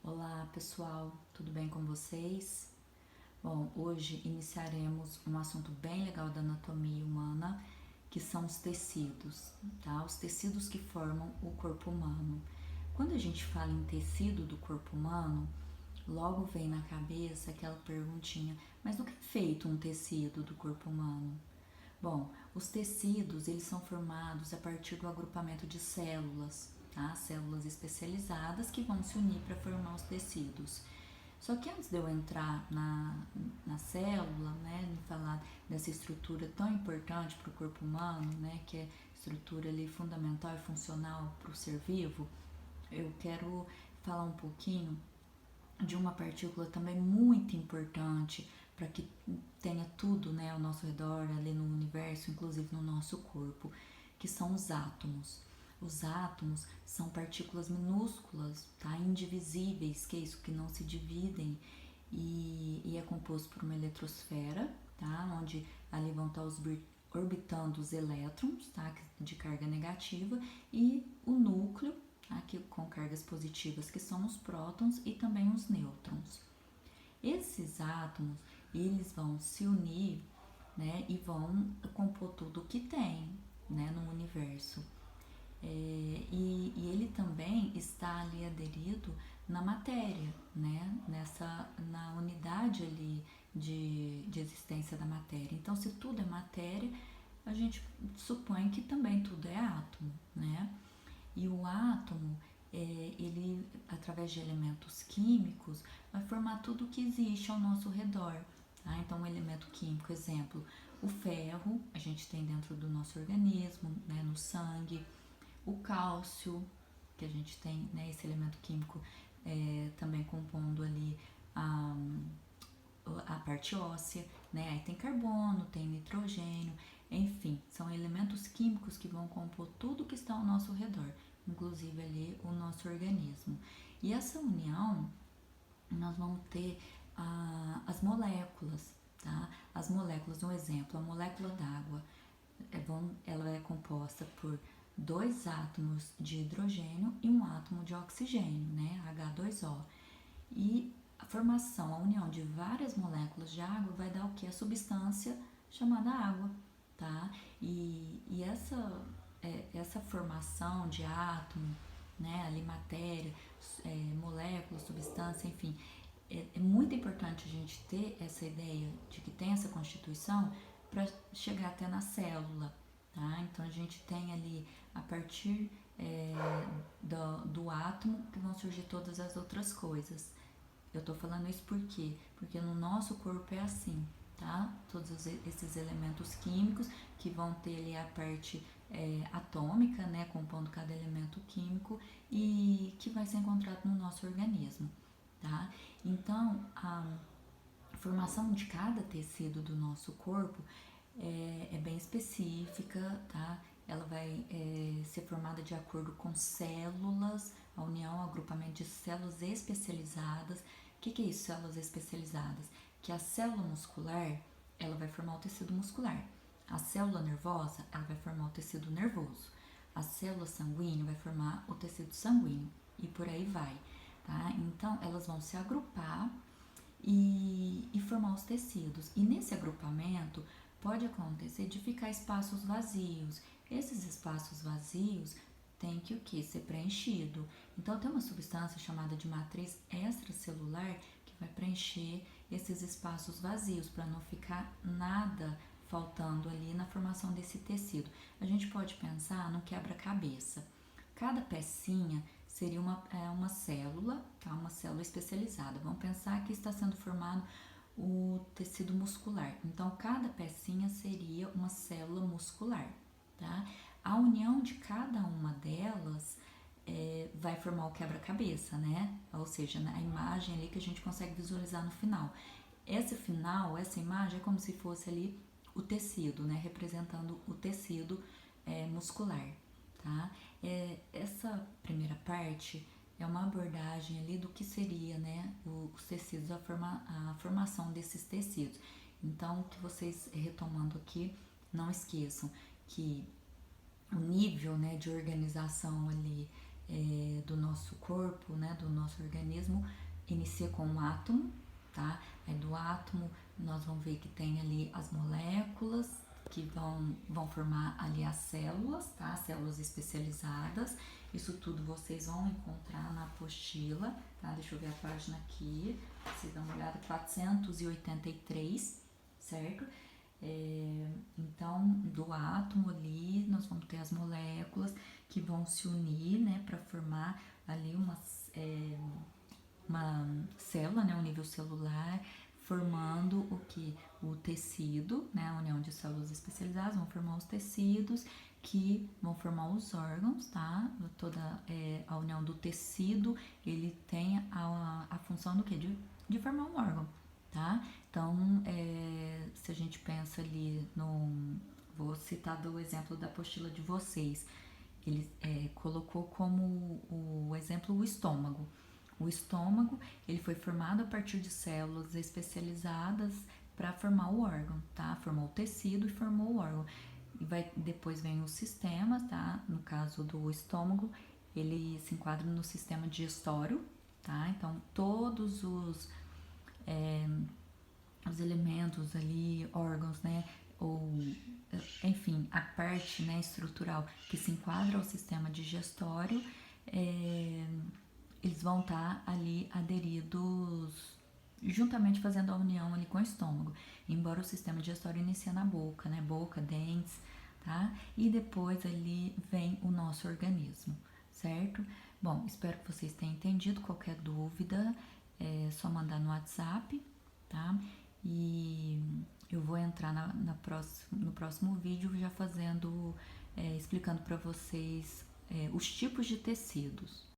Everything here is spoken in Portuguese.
Olá pessoal, tudo bem com vocês? Bom, hoje iniciaremos um assunto bem legal da anatomia humana, que são os tecidos, tá? Os tecidos que formam o corpo humano. Quando a gente fala em tecido do corpo humano, logo vem na cabeça aquela perguntinha, mas do que é feito um tecido do corpo humano? Bom, os tecidos eles são formados a partir do agrupamento de células, tá? Células especializadas que vão se unir para formar os tecidos. Só que antes de eu entrar na célula, né, e falar dessa estrutura tão importante para o corpo humano, né, que é estrutura ali fundamental e funcional para o ser vivo, eu quero falar um pouquinho de uma partícula também muito importante para que tenha tudo, né, ao nosso redor, ali no universo, inclusive no nosso corpo, que são os átomos. Os átomos são partículas minúsculas, tá, indivisíveis, que é isso, que não se dividem, e é composto por uma eletrosfera, tá, onde ali vão estar orbitando os elétrons, tá, de carga negativa, e o núcleo, aqui com cargas positivas, que são os prótons e também os nêutrons. Esses átomos, eles vão se unir, né, e vão compor tudo o que tem, né, no universo. E ele também está ali aderido na matéria, né, na unidade ali de existência da matéria. Então, se tudo é matéria, a gente supõe que também tudo é átomo, né? E o átomo, ele, através de elementos químicos, vai formar tudo o que existe ao nosso redor. Tá? Então, um elemento químico, exemplo, o ferro, a gente tem dentro do nosso organismo, né, no sangue, o cálcio, que a gente tem, né, esse elemento químico também compondo ali a parte óssea, né? Aí tem carbono, tem nitrogênio, enfim, são elementos químicos que vão compor tudo que está ao nosso redor, inclusive ali o nosso organismo. E essa união, nós vamos ter as moléculas, tá? As moléculas, um exemplo, a molécula d'água, ela é composta por dois átomos de hidrogênio e um átomo de oxigênio, né? H2O. E a formação, a união de várias moléculas de água vai dar o que? A substância chamada água, tá? E essa formação de átomo, né, ali matéria, molécula, substância, enfim, é muito importante a gente ter essa ideia de que tem essa constituição para chegar até na célula, tá? Então a gente tem ali a partir do átomo que vão surgir todas as outras coisas. Eu tô falando isso por quê? Porque no nosso corpo é assim, tá? Todos esses elementos químicos que vão ter ali a parte atômica, né, compondo cada elemento químico e que vai ser encontrado no nosso organismo, tá? Então, a formação de cada tecido do nosso corpo é bem específica, tá? Ela vai ser formada de acordo com células, a união, agrupamento de células especializadas. O que é isso, células especializadas? Que a célula muscular, ela vai formar o tecido muscular. A célula nervosa, ela vai formar o tecido nervoso. A célula sanguínea vai formar o tecido sanguíneo e por aí vai, tá? Então, elas vão se agrupar e formar os tecidos. E nesse agrupamento pode acontecer de ficar espaços vazios. Esses espaços vazios têm que o que? Ser preenchido. Então tem uma substância chamada de matriz extracelular que vai preencher esses espaços vazios para não ficar nada faltando ali na formação desse tecido. A gente pode pensar no quebra-cabeça. Cada pecinha seria uma célula, tá? Uma célula especializada. Vamos pensar que está sendo formado o tecido muscular. Então, cada pecinha seria uma célula muscular, tá? A união de cada uma delas vai formar o quebra-cabeça, né? Ou seja, a imagem ali que a gente consegue visualizar no final. Esse final, essa imagem é como se fosse ali o tecido, né? Representando o tecido muscular, tá? Essa primeira parte é uma abordagem ali do que seria, né, os tecidos, a formação desses tecidos. Então, que vocês, retomando aqui, não esqueçam que o nível, né, de organização ali do nosso corpo, né, do nosso organismo, inicia com um átomo, tá? Aí do átomo nós vamos ver que tem ali as moléculas que vão formar ali as células, tá? Células especializadas. Isso tudo vocês vão encontrar na apostila, tá? Deixa eu ver a página aqui, vocês dão uma olhada, 483, certo? Então, do átomo ali, nós vamos ter as moléculas que vão se unir, né, para formar ali uma célula, né, um nível celular, formando o que? O tecido, né, a união de células especializadas vão formar os tecidos que vão formar os órgãos, tá? Toda a união do tecido, ele tem a função do que? De formar um órgão, tá? Então, se a gente pensa ali vou citar do exemplo da apostila de vocês, ele colocou como o exemplo o estômago. O estômago, ele foi formado a partir de células especializadas para formar o órgão, tá? Formou o tecido e formou o órgão. Depois vem os sistemas, tá? No caso do estômago, ele se enquadra no sistema digestório, tá? Então, todos os elementos ali, órgãos, né? Ou, enfim, a parte, né, estrutural que se enquadra ao sistema digestório, eles vão estar ali aderidos, juntamente fazendo a união ali com o estômago, embora o sistema digestório inicie na boca, né? Boca, dentes, tá? E depois ali vem o nosso organismo, certo? Bom, espero que vocês tenham entendido. Qualquer dúvida é só mandar no WhatsApp, tá? E eu vou entrar no próximo vídeo já explicando para vocês os tipos de tecidos.